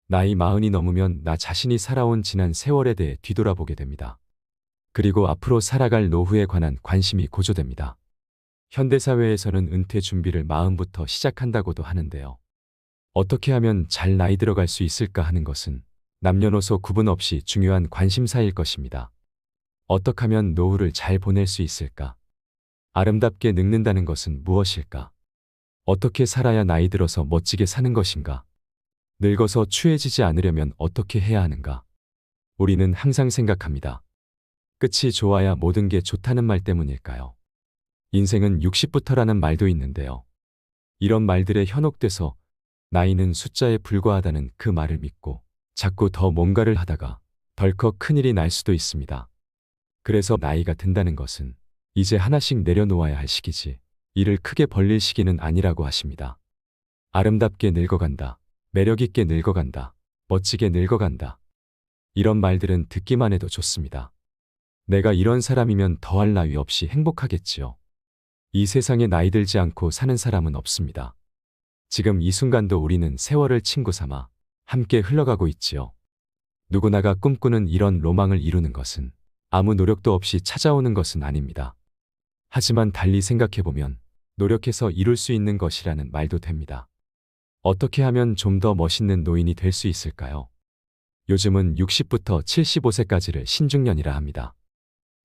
나이 마흔이 넘으면 나 자신이 살아온 지난 세월에 대해 뒤돌아보게 됩니다. 그리고 앞으로 살아갈 노후에 관한 관심이 고조됩니다. 현대사회에서는 은퇴 준비를 마음부터 시작한다고도 하는데요. 어떻게 하면 잘 나이 들어갈 수 있을까 하는 것은 남녀노소 구분 없이 중요한 관심사일 것입니다. 어떻게 하면 노후를 잘 보낼 수 있을까? 아름답게 늙는다는 것은 무엇일까? 어떻게 살아야 나이 들어서 멋지게 사는 것인가? 늙어서 추해지지 않으려면 어떻게 해야 하는가? 우리는 항상 생각합니다. 끝이 좋아야 모든 게 좋다는 말 때문일까요? 인생은 60부터라는 말도 있는데요. 이런 말들에 현혹돼서 나이는 숫자에 불과하다는 그 말을 믿고 자꾸 더 뭔가를 하다가 덜컥 큰일이 날 수도 있습니다. 그래서 나이가 든다는 것은 이제 하나씩 내려놓아야 할 시기지 일을 크게 벌릴 시기는 아니라고 하십니다. 아름답게 늙어간다. 매력있게 늙어간다. 멋지게 늙어간다. 이런 말들은 듣기만 해도 좋습니다. 내가 이런 사람이면 더할 나위 없이 행복하겠지요. 이 세상에 나이 들지 않고 사는 사람은 없습니다. 지금 이 순간도 우리는 세월을 친구 삼아 함께 흘러가고 있지요. 누구나가 꿈꾸는 이런 로망을 이루는 것은 아무 노력도 없이 찾아오는 것은 아닙니다. 하지만 달리 생각해보면 노력해서 이룰 수 있는 것이라는 말도 됩니다. 어떻게 하면 좀 더 멋있는 노인이 될 수 있을까요? 요즘은 60부터 75세까지를 신중년이라 합니다.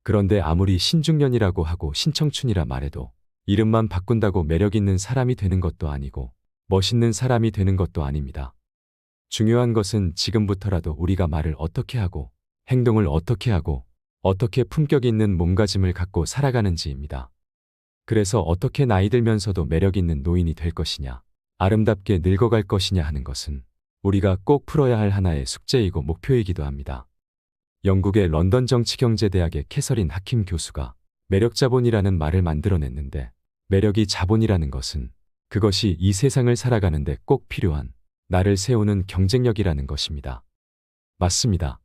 그런데 아무리 신중년이라고 하고 신청춘이라 말해도 이름만 바꾼다고 매력있는 사람이 되는 것도 아니고 멋있는 사람이 되는 것도 아닙니다. 중요한 것은 지금부터라도 우리가 말을 어떻게 하고 행동을 어떻게 하고 어떻게 품격 있는 몸가짐을 갖고 살아가는지입니다. 그래서 어떻게 나이 들면서도 매력 있는 노인이 될 것이냐, 아름답게 늙어갈 것이냐 하는 것은 우리가 꼭 풀어야 할 하나의 숙제이고 목표이기도 합니다. 영국의 런던 정치경제대학의 캐서린 하킴 교수가 매력 자본이라는 말을 만들어냈는데, 매력이 자본이라는 것은 그것이 이 세상을 살아가는데 꼭 필요한 나를 세우는 경쟁력이라는 것입니다. 맞습니다.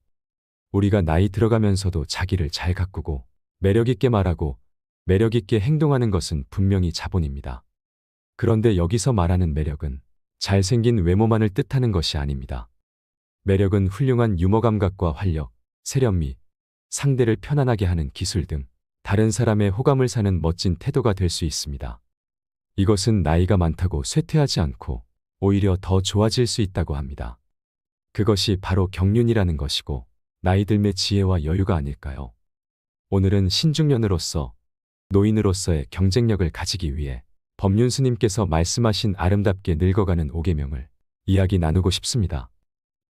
우리가 나이 들어가면서도 자기를 잘 가꾸고 매력있게 말하고 매력있게 행동하는 것은 분명히 자본입니다. 그런데 여기서 말하는 매력은 잘생긴 외모만을 뜻하는 것이 아닙니다. 매력은 훌륭한 유머 감각과 활력, 세련미, 상대를 편안하게 하는 기술 등 다른 사람의 호감을 사는 멋진 태도가 될 수 있습니다. 이것은 나이가 많다고 쇠퇴하지 않고 오히려 더 좋아질 수 있다고 합니다. 그것이 바로 경륜이라는 것이고 나이 들매 지혜와 여유가 아닐까요? 오늘은 신중년으로서 노인으로서의 경쟁력을 가지기 위해 법륜 스님께서 말씀하신 아름답게 늙어가는 5계명을 이야기 나누고 싶습니다.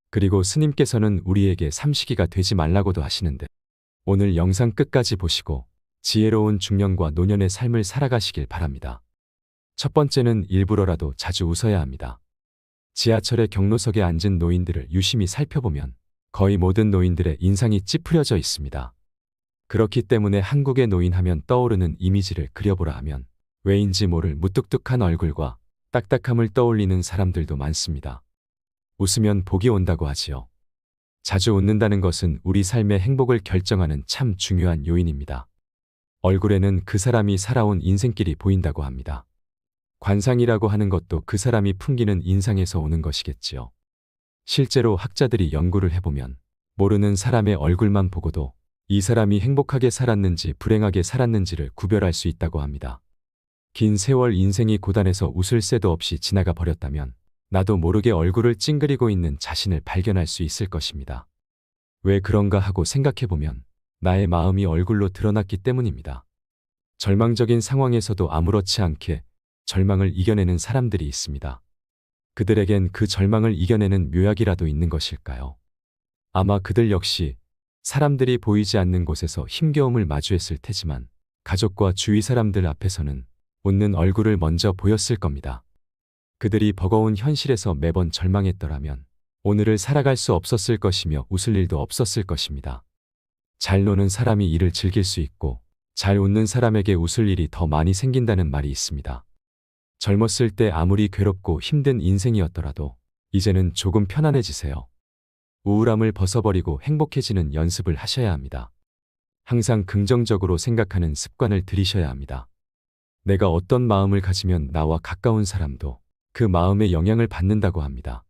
그리고 스님께서는 우리에게 삼시기가 되지 말라고도 하시는데, 오늘 영상 끝까지 보시고 지혜로운 중년과 노년의 삶을 살아가시길 바랍니다. 첫 번째는 일부러라도 자주 웃어야 합니다. 지하철의 경로석에 앉은 노인들을 유심히 살펴보면 거의 모든 노인들의 인상이 찌푸려져 있습니다. 그렇기 때문에 한국의 노인 하면 떠오르는 이미지를 그려보라 하면 왜인지 모를 무뚝뚝한 얼굴과 딱딱함을 떠올리는 사람들도 많습니다. 웃으면 복이 온다고 하지요. 자주 웃는다는 것은 우리 삶의 행복을 결정하는 참 중요한 요인입니다. 얼굴에는 그 사람이 살아온 인생길이 보인다고 합니다. 관상이라고 하는 것도 그 사람이 풍기는 인상에서 오는 것이겠지요. 실제로 학자들이 연구를 해보면 모르는 사람의 얼굴만 보고도 이 사람이 행복하게 살았는지 불행하게 살았는지를 구별할 수 있다고 합니다. 긴 세월 인생이 고단해서 웃을 새도 없이 지나가 버렸다면 나도 모르게 얼굴을 찡그리고 있는 자신을 발견할 수 있을 것입니다. 왜 그런가 하고 생각해보면 나의 마음이 얼굴로 드러났기 때문입니다. 절망적인 상황에서도 아무렇지 않게 절망을 이겨내는 사람들이 있습니다. 그들에겐 그 절망을 이겨내는 묘약이라도 있는 것일까요? 아마 그들 역시 사람들이 보이지 않는 곳에서 힘겨움을 마주했을 테지만 가족과 주위 사람들 앞에서는 웃는 얼굴을 먼저 보였을 겁니다. 그들이 버거운 현실에서 매번 절망했더라면 오늘을 살아갈 수 없었을 것이며 웃을 일도 없었을 것입니다. 잘 노는 사람이 이를 즐길 수 있고 잘 웃는 사람에게 웃을 일이 더 많이 생긴다는 말이 있습니다. 젊었을 때 아무리 괴롭고 힘든 인생이었더라도 이제는 조금 편안해지세요. 우울함을 벗어버리고 행복해지는 연습을 하셔야 합니다. 항상 긍정적으로 생각하는 습관을 들이셔야 합니다. 내가 어떤 마음을 가지면 나와 가까운 사람도 그 마음의 영향을 받는다고 합니다.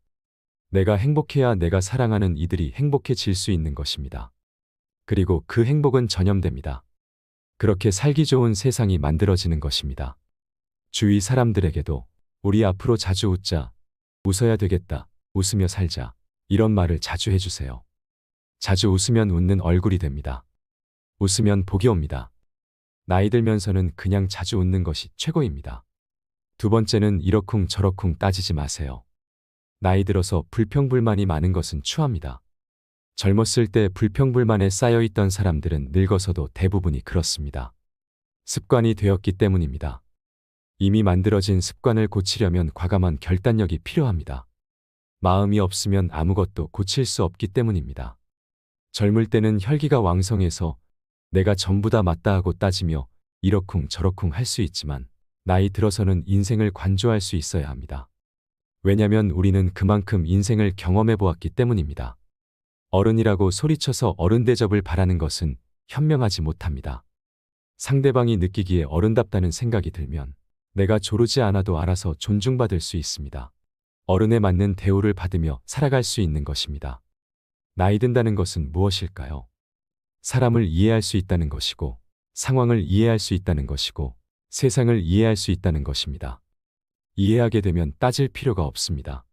내가 행복해야 내가 사랑하는 이들이 행복해질 수 있는 것입니다. 그리고 그 행복은 전염됩니다. 그렇게 살기 좋은 세상이 만들어지는 것입니다. 주위 사람들에게도 우리 앞으로 자주 웃자, 웃어야 되겠다, 웃으며 살자, 이런 말을 자주 해주세요. 자주 웃으면 웃는 얼굴이 됩니다. 웃으면 복이 옵니다. 나이 들면서는 그냥 자주 웃는 것이 최고입니다. 두 번째는 이러쿵 저러쿵 따지지 마세요. 나이 들어서 불평불만이 많은 것은 추합니다. 젊었을 때 불평불만에 쌓여있던 사람들은 늙어서도 대부분이 그렇습니다. 습관이 되었기 때문입니다. 이미 만들어진 습관을 고치려면 과감한 결단력이 필요합니다. 마음이 없으면 아무것도 고칠 수 없기 때문입니다. 젊을 때는 혈기가 왕성해서 내가 전부 다 맞다 하고 따지며 이러쿵 저러쿵 할 수 있지만 나이 들어서는 인생을 관조할 수 있어야 합니다. 왜냐면 우리는 그만큼 인생을 경험해 보았기 때문입니다. 어른이라고 소리쳐서 어른 대접을 바라는 것은 현명하지 못합니다. 상대방이 느끼기에 어른답다는 생각이 들면 내가 조르지 않아도 알아서 존중받을 수 있습니다. 어른에 맞는 대우를 받으며 살아갈 수 있는 것입니다. 나이 든다는 것은 무엇일까요? 사람을 이해할 수 있다는 것이고, 상황을 이해할 수 있다는 것이고, 세상을 이해할 수 있다는 것입니다. 이해하게 되면 따질 필요가 없습니다.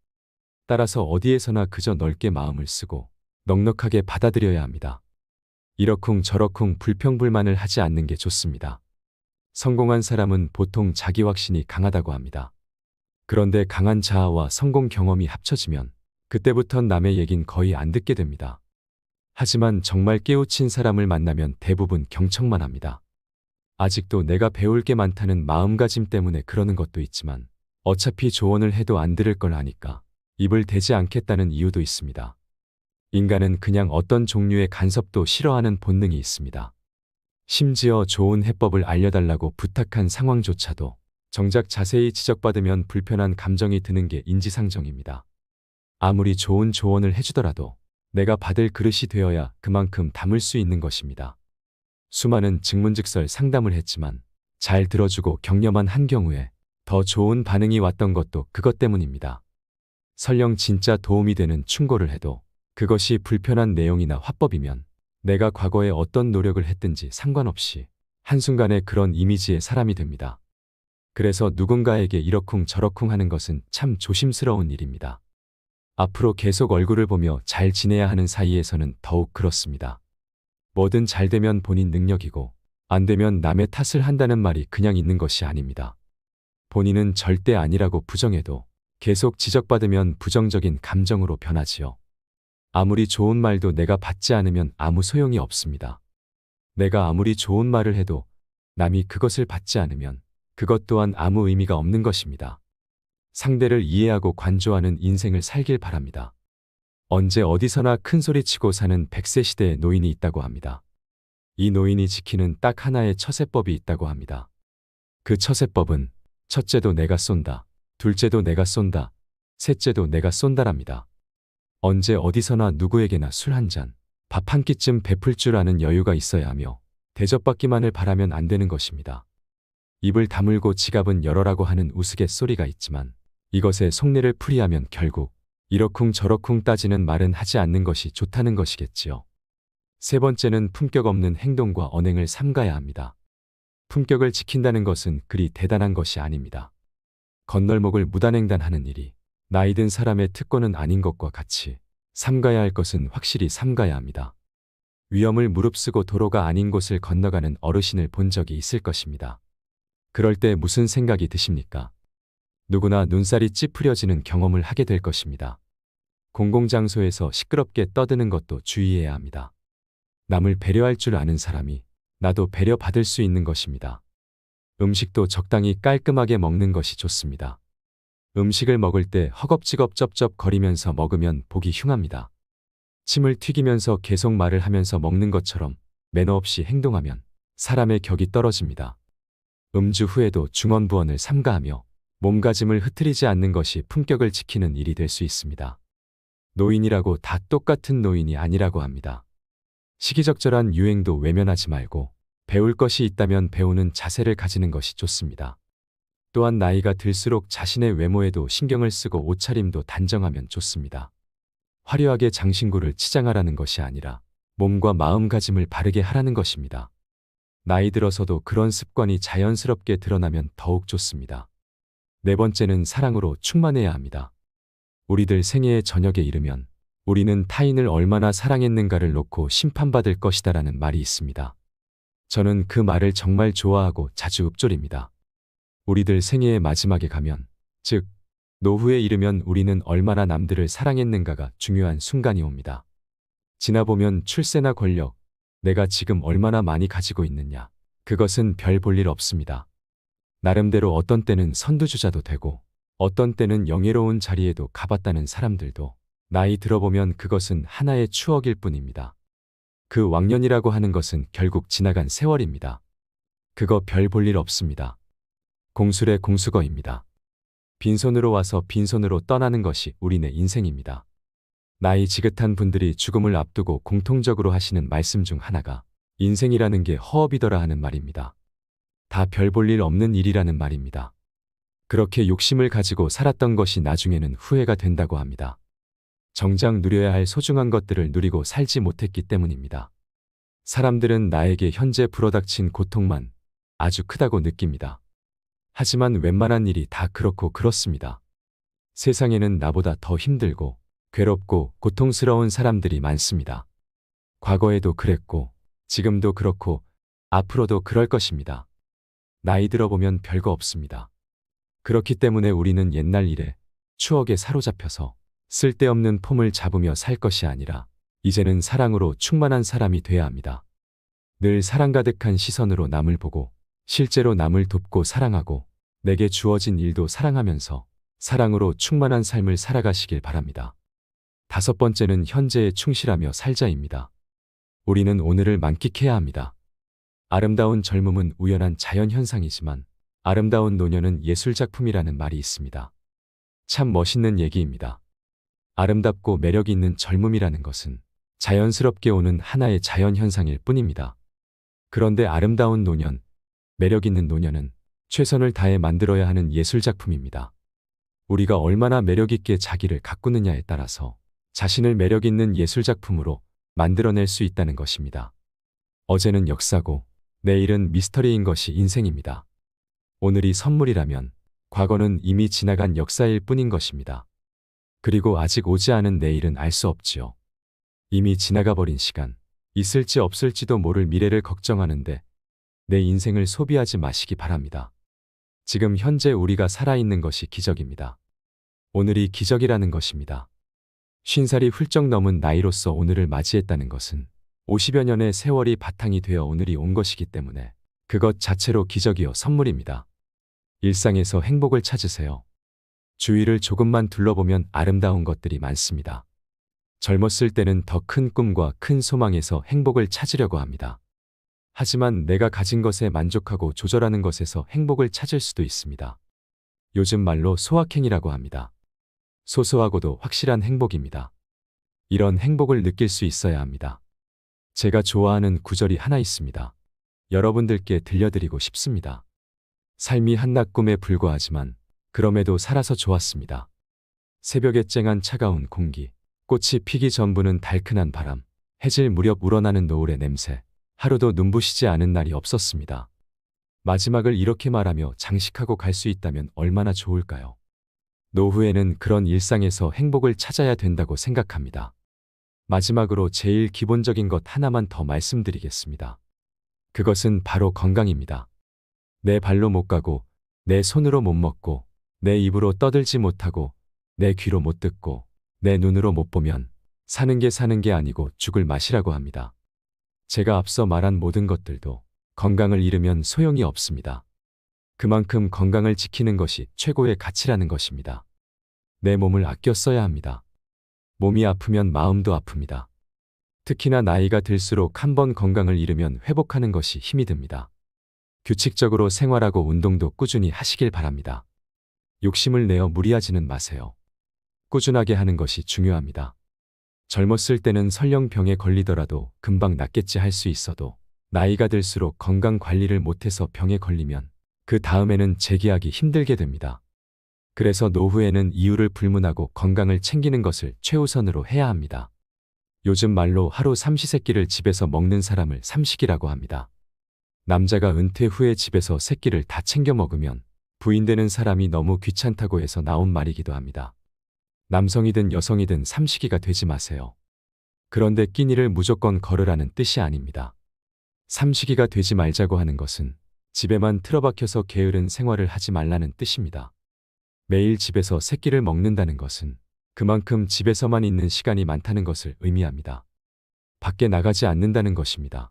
따라서 어디에서나 그저 넓게 마음을 쓰고 넉넉하게 받아들여야 합니다. 이러쿵 저러쿵 불평불만을 하지 않는 게 좋습니다. 성공한 사람은 보통 자기 확신이 강하다고 합니다. 그런데 강한 자아와 성공 경험이 합쳐지면 그때부턴 남의 얘긴 거의 안 듣게 됩니다. 하지만 정말 깨우친 사람을 만나면 대부분 경청만 합니다. 아직도 내가 배울 게 많다는 마음가짐 때문에 그러는 것도 있지만 어차피 조언을 해도 안 들을 걸 아니까 입을 대지 않겠다는 이유도 있습니다. 인간은 그냥 어떤 종류의 간섭도 싫어하는 본능이 있습니다. 심지어 좋은 해법을 알려달라고 부탁한 상황조차도 정작 자세히 지적받으면 불편한 감정이 드는 게 인지상정입니다. 아무리 좋은 조언을 해주더라도 내가 받을 그릇이 되어야 그만큼 담을 수 있는 것입니다. 수많은 증문즉설 상담을 했지만 잘 들어주고 격려만 한 경우에 더 좋은 반응이 왔던 것도 그것 때문입니다. 설령 진짜 도움이 되는 충고를 해도 그것이 불편한 내용이나 화법이면 내가 과거에 어떤 노력을 했든지 상관없이 한순간에 그런 이미지의 사람이 됩니다. 그래서 누군가에게 이러쿵 저러쿵 하는 것은 참 조심스러운 일입니다. 앞으로 계속 얼굴을 보며 잘 지내야 하는 사이에서는 더욱 그렇습니다. 뭐든 잘 되면 본인 능력이고 안 되면 남의 탓을 한다는 말이 그냥 있는 것이 아닙니다. 본인은 절대 아니라고 부정해도 계속 지적받으면 부정적인 감정으로 변하지요. 아무리 좋은 말도 내가 받지 않으면 아무 소용이 없습니다. 내가 아무리 좋은 말을 해도 남이 그것을 받지 않으면 그것 또한 아무 의미가 없는 것입니다. 상대를 이해하고 관조하는 인생을 살길 바랍니다. 언제 어디서나 큰 소리치고 사는 100세 시대의 노인이 있다고 합니다. 이 노인이 지키는 딱 하나의 처세법이 있다고 합니다. 그 처세법은 첫째도 내가 쏜다, 둘째도 내가 쏜다, 셋째도 내가 쏜다랍니다. 언제 어디서나 누구에게나 술 한 잔, 밥 한 끼쯤 베풀 줄 아는 여유가 있어야 하며 대접받기만을 바라면 안 되는 것입니다. 입을 다물고 지갑은 열어라고 하는 우스갯소리가 있지만 이것에 속내를 풀이하면 결국 이러쿵 저러쿵 따지는 말은 하지 않는 것이 좋다는 것이겠지요. 세 번째는 품격 없는 행동과 언행을 삼가야 합니다. 품격을 지킨다는 것은 그리 대단한 것이 아닙니다. 건널목을 무단횡단하는 일이 나이 든 사람의 특권은 아닌 것과 같이 삼가야 할 것은 확실히 삼가야 합니다. 위험을 무릅쓰고 도로가 아닌 곳을 건너가는 어르신을 본 적이 있을 것입니다. 그럴 때 무슨 생각이 드십니까? 누구나 눈살이 찌푸려지는 경험을 하게 될 것입니다. 공공장소에서 시끄럽게 떠드는 것도 주의해야 합니다. 남을 배려할 줄 아는 사람이 나도 배려받을 수 있는 것입니다. 음식도 적당히 깔끔하게 먹는 것이 좋습니다. 음식을 먹을 때 허겁지겁 쩝쩝거리면서 먹으면 보기 흉합니다. 침을 튀기면서 계속 말을 하면서 먹는 것처럼 매너 없이 행동하면 사람의 격이 떨어집니다. 음주 후에도 중언부언을 삼가하며 몸가짐을 흐트리지 않는 것이 품격을 지키는 일이 될 수 있습니다. 노인이라고 다 똑같은 노인이 아니라고 합니다. 시기적절한 유행도 외면하지 말고 배울 것이 있다면 배우는 자세를 가지는 것이 좋습니다. 또한 나이가 들수록 자신의 외모에도 신경을 쓰고 옷차림도 단정하면 좋습니다. 화려하게 장신구를 치장하라는 것이 아니라 몸과 마음가짐을 바르게 하라는 것입니다. 나이 들어서도 그런 습관이 자연스럽게 드러나면 더욱 좋습니다. 네 번째는 사랑으로 충만해야 합니다. 우리들 생애의 저녁에 이르면 우리는 타인을 얼마나 사랑했는가를 놓고 심판받을 것이다라는 말이 있습니다. 저는 그 말을 정말 좋아하고 자주 읊조립니다. 우리들 생애의 마지막에 가면, 즉 노후에 이르면 우리는 얼마나 남들을 사랑했는가가 중요한 순간이 옵니다. 지나보면 출세나 권력, 내가 지금 얼마나 많이 가지고 있느냐, 그것은 별 볼 일 없습니다. 나름대로 어떤 때는 선두주자도 되고 어떤 때는 영예로운 자리에도 가봤다는 사람들도 나이 들어보면 그것은 하나의 추억일 뿐입니다. 그 왕년이라고 하는 것은 결국 지나간 세월입니다. 그거 별 볼 일 없습니다. 공술의 공수거입니다. 빈손으로 와서 빈손으로 떠나는 것이 우리네 인생입니다. 나이 지긋한 분들이 죽음을 앞두고 공통적으로 하시는 말씀 중 하나가 인생이라는 게 허업이더라 하는 말입니다. 다 별 볼 일 없는 일이라는 말입니다. 그렇게 욕심을 가지고 살았던 것이 나중에는 후회가 된다고 합니다. 정작 누려야 할 소중한 것들을 누리고 살지 못했기 때문입니다. 사람들은 나에게 현재 불어닥친 고통만 아주 크다고 느낍니다. 하지만 웬만한 일이 다 그렇고 그렇습니다. 세상에는 나보다 더 힘들고 괴롭고 고통스러운 사람들이 많습니다. 과거에도 그랬고 지금도 그렇고 앞으로도 그럴 것입니다. 나이 들어보면 별거 없습니다. 그렇기 때문에 우리는 옛날 일에 추억에 사로잡혀서 쓸데없는 폼을 잡으며 살 것이 아니라 이제는 사랑으로 충만한 사람이 돼야 합니다. 늘 사랑 가득한 시선으로 남을 보고 실제로 남을 돕고 사랑하고 내게 주어진 일도 사랑하면서 사랑으로 충만한 삶을 살아가시길 바랍니다. 다섯 번째는 현재에 충실하며 살자입니다. 우리는 오늘을 만끽해야 합니다. 아름다운 젊음은 우연한 자연현상이지만 아름다운 노년은 예술작품이라는 말이 있습니다. 참 멋있는 얘기입니다. 아름답고 매력 있는 젊음이라는 것은 자연스럽게 오는 하나의 자연현상일 뿐입니다. 그런데 아름다운 노년, 매력 있는 노년은 최선을 다해 만들어야 하는 예술작품입니다. 우리가 얼마나 매력있게 자기를 가꾸느냐에 따라서 자신을 매력 있는 예술작품으로 만들어낼 수 있다는 것입니다. 어제는 역사고 내일은 미스터리인 것이 인생입니다. 오늘이 선물이라면 과거는 이미 지나간 역사일 뿐인 것입니다. 그리고 아직 오지 않은 내일은 알 수 없지요. 이미 지나가 버린 시간, 있을지 없을지도 모를 미래를 걱정하는데 내 인생을 소비하지 마시기 바랍니다. 지금 현재 우리가 살아있는 것이 기적입니다. 오늘이 기적이라는 것입니다. 50살이 훌쩍 넘은 나이로서 오늘을 맞이했다는 것은 50여 년의 세월이 바탕이 되어 오늘이 온 것이기 때문에 그것 자체로 기적이요 선물입니다. 일상에서 행복을 찾으세요. 주위를 조금만 둘러보면 아름다운 것들이 많습니다. 젊었을 때는 더 큰 꿈과 큰 소망에서 행복을 찾으려고 합니다. 하지만 내가 가진 것에 만족하고 조절하는 것에서 행복을 찾을 수도 있습니다. 요즘 말로 소확행이라고 합니다. 소소하고도 확실한 행복입니다. 이런 행복을 느낄 수 있어야 합니다. 제가 좋아하는 구절이 하나 있습니다. 여러분들께 들려드리고 싶습니다. 삶이 한낮 꿈에 불과하지만 그럼에도 살아서 좋았습니다. 새벽에 쨍한 차가운 공기, 꽃이 피기 전부는 달큰한 바람, 해질 무렵 우러나는 노을의 냄새, 하루도 눈부시지 않은 날이 없었습니다. 마지막을 이렇게 말하며 장식하고 갈 수 있다면 얼마나 좋을까요? 노후에는 그런 일상에서 행복을 찾아야 된다고 생각합니다. 마지막으로 제일 기본적인 것 하나만 더 말씀드리겠습니다. 그것은 바로 건강입니다. 내 발로 못 가고, 내 손으로 못 먹고, 내 입으로 떠들지 못하고, 내 귀로 못 듣고, 내 눈으로 못 보면 사는 게 아니고 죽을 맛이라고 합니다. 제가 앞서 말한 모든 것들도 건강을 잃으면 소용이 없습니다. 그만큼 건강을 지키는 것이 최고의 가치라는 것입니다. 내 몸을 아껴 써야 합니다. 몸이 아프면 마음도 아픕니다. 특히나 나이가 들수록 한 번 건강을 잃으면 회복하는 것이 힘이 듭니다. 규칙적으로 생활하고 운동도 꾸준히 하시길 바랍니다. 욕심을 내어 무리하지는 마세요. 꾸준하게 하는 것이 중요합니다. 젊었을 때는 설령 병에 걸리더라도 금방 낫겠지 할 수 있어도 나이가 들수록 건강 관리를 못해서 병에 걸리면 그 다음에는 재기하기 힘들게 됩니다. 그래서 노후에는 이유를 불문하고 건강을 챙기는 것을 최우선으로 해야 합니다. 요즘 말로 하루 삼시세끼를 집에서 먹는 사람을 삼식이라고 합니다. 남자가 은퇴 후에 집에서 세끼를 다 챙겨 먹으면 부인 되는 사람이 너무 귀찮다고 해서 나온 말이기도 합니다. 남성이든 여성이든 삼식이가 되지 마세요. 그런데 끼니를 무조건 걸으라는 뜻이 아닙니다. 삼식이가 되지 말자고 하는 것은 집에만 틀어박혀서 게으른 생활을 하지 말라는 뜻입니다. 매일 집에서 세끼를 먹는다는 것은 그만큼 집에서만 있는 시간이 많다는 것을 의미합니다. 밖에 나가지 않는다는 것입니다.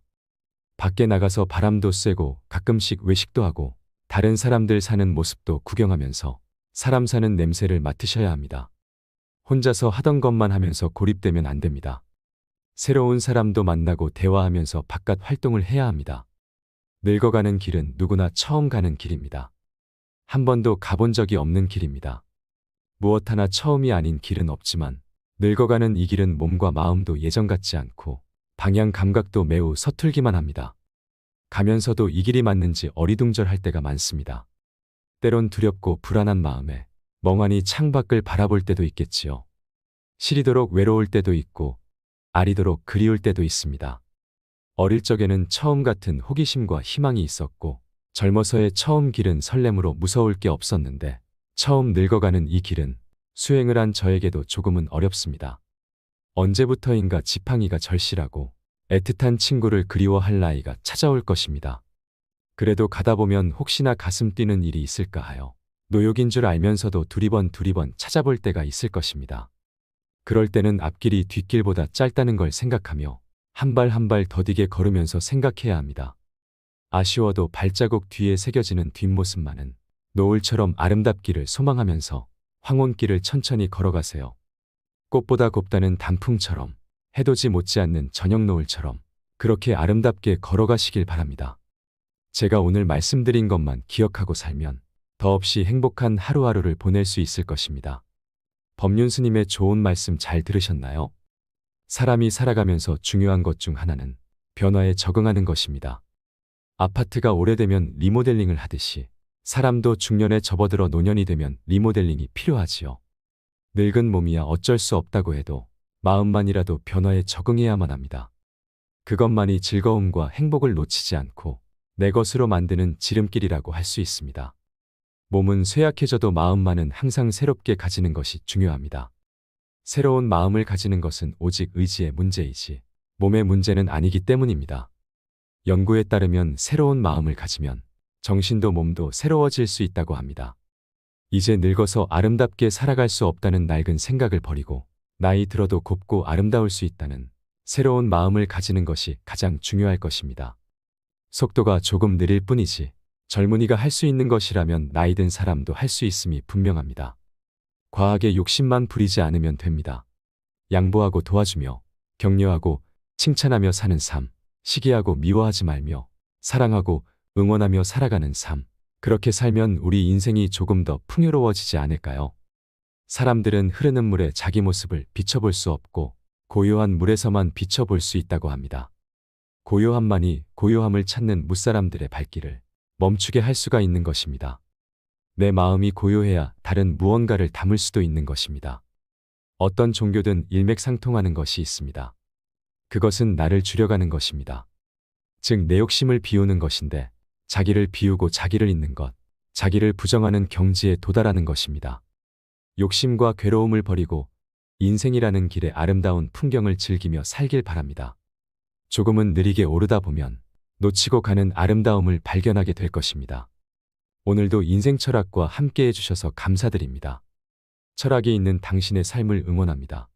밖에 나가서 바람도 쐬고 가끔씩 외식도 하고 다른 사람들 사는 모습도 구경하면서 사람 사는 냄새를 맡으셔야 합니다. 혼자서 하던 것만 하면서 고립되면 안 됩니다. 새로운 사람도 만나고 대화하면서 바깥 활동을 해야 합니다. 늙어가는 길은 누구나 처음 가는 길입니다. 한 번도 가본 적이 없는 길입니다. 무엇 하나 처음이 아닌 길은 없지만 늙어가는 이 길은 몸과 마음도 예전 같지 않고 방향 감각도 매우 서툴기만 합니다. 가면서도 이 길이 맞는지 어리둥절할 때가 많습니다. 때론 두렵고 불안한 마음에 멍하니 창밖을 바라볼 때도 있겠지요. 시리도록 외로울 때도 있고 아리도록 그리울 때도 있습니다. 어릴 적에는 처음 같은 호기심과 희망이 있었고 젊어서의 처음 길은 설렘으로 무서울 게 없었는데 처음 늙어가는 이 길은 수행을 한 저에게도 조금은 어렵습니다. 언제부터인가 지팡이가 절실하고 애틋한 친구를 그리워할 나이가 찾아올 것입니다. 그래도 가다 보면 혹시나 가슴 뛰는 일이 있을까 하여 노욕인 줄 알면서도 두리번 찾아볼 때가 있을 것입니다. 그럴 때는 앞길이 뒷길보다 짧다는 걸 생각하며 한 발 한 발 더디게 걸으면서 생각해야 합니다. 아쉬워도 발자국 뒤에 새겨지는 뒷모습만은 노을처럼 아름답기를 소망하면서 황혼길을 천천히 걸어가세요. 꽃보다 곱다는 단풍처럼 해돋이 못지않는 저녁 노을처럼 그렇게 아름답게 걸어가시길 바랍니다. 제가 오늘 말씀드린 것만 기억하고 살면 더없이 행복한 하루하루를 보낼 수 있을 것입니다. 법륜 스님의 좋은 말씀 잘 들으셨나요? 사람이 살아가면서 중요한 것 중 하나는 변화에 적응하는 것입니다. 아파트가 오래되면 리모델링을 하듯이 사람도 중년에 접어들어 노년이 되면 리모델링이 필요하지요. 늙은 몸이야 어쩔 수 없다고 해도 마음만이라도 변화에 적응해야만 합니다. 그것만이 즐거움과 행복을 놓치지 않고 내 것으로 만드는 지름길이라고 할 수 있습니다. 몸은 쇠약해져도 마음만은 항상 새롭게 가지는 것이 중요합니다. 새로운 마음을 가지는 것은 오직 의지의 문제이지 몸의 문제는 아니기 때문입니다. 연구에 따르면 새로운 마음을 가지면 정신도 몸도 새로워질 수 있다고 합니다. 이제 늙어서 아름답게 살아갈 수 없다는 낡은 생각을 버리고 나이 들어도 곱고 아름다울 수 있다는 새로운 마음을 가지는 것이 가장 중요할 것입니다. 속도가 조금 느릴 뿐이지 젊은이가 할 수 있는 것이라면 나이 든 사람도 할 수 있음이 분명합니다. 과하게 욕심만 부리지 않으면 됩니다. 양보하고 도와주며 격려하고 칭찬하며 사는 삶, 시기하고 미워하지 말며 사랑하고 응원하며 살아가는 삶, 그렇게 살면 우리 인생이 조금 더 풍요로워지지 않을까요? 사람들은 흐르는 물에 자기 모습을 비춰볼 수 없고 고요한 물에서만 비춰볼 수 있다고 합니다. 고요함만이 고요함을 찾는 무사람들의 발길을 멈추게 할 수가 있는 것입니다. 내 마음이 고요해야 다른 무언가를 담을 수도 있는 것입니다. 어떤 종교든 일맥상통하는 것이 있습니다. 그것은 나를 줄여가는 것입니다. 즉 내 욕심을 비우는 것인데 자기를 비우고 자기를 잊는 것, 자기를 부정하는 경지에 도달하는 것입니다. 욕심과 괴로움을 버리고 인생이라는 길의 아름다운 풍경을 즐기며 살길 바랍니다. 조금은 느리게 오르다 보면 놓치고 가는 아름다움을 발견하게 될 것입니다. 오늘도 인생 철학과 함께 해주셔서 감사드립니다. 철학이 있는 당신의 삶을 응원합니다.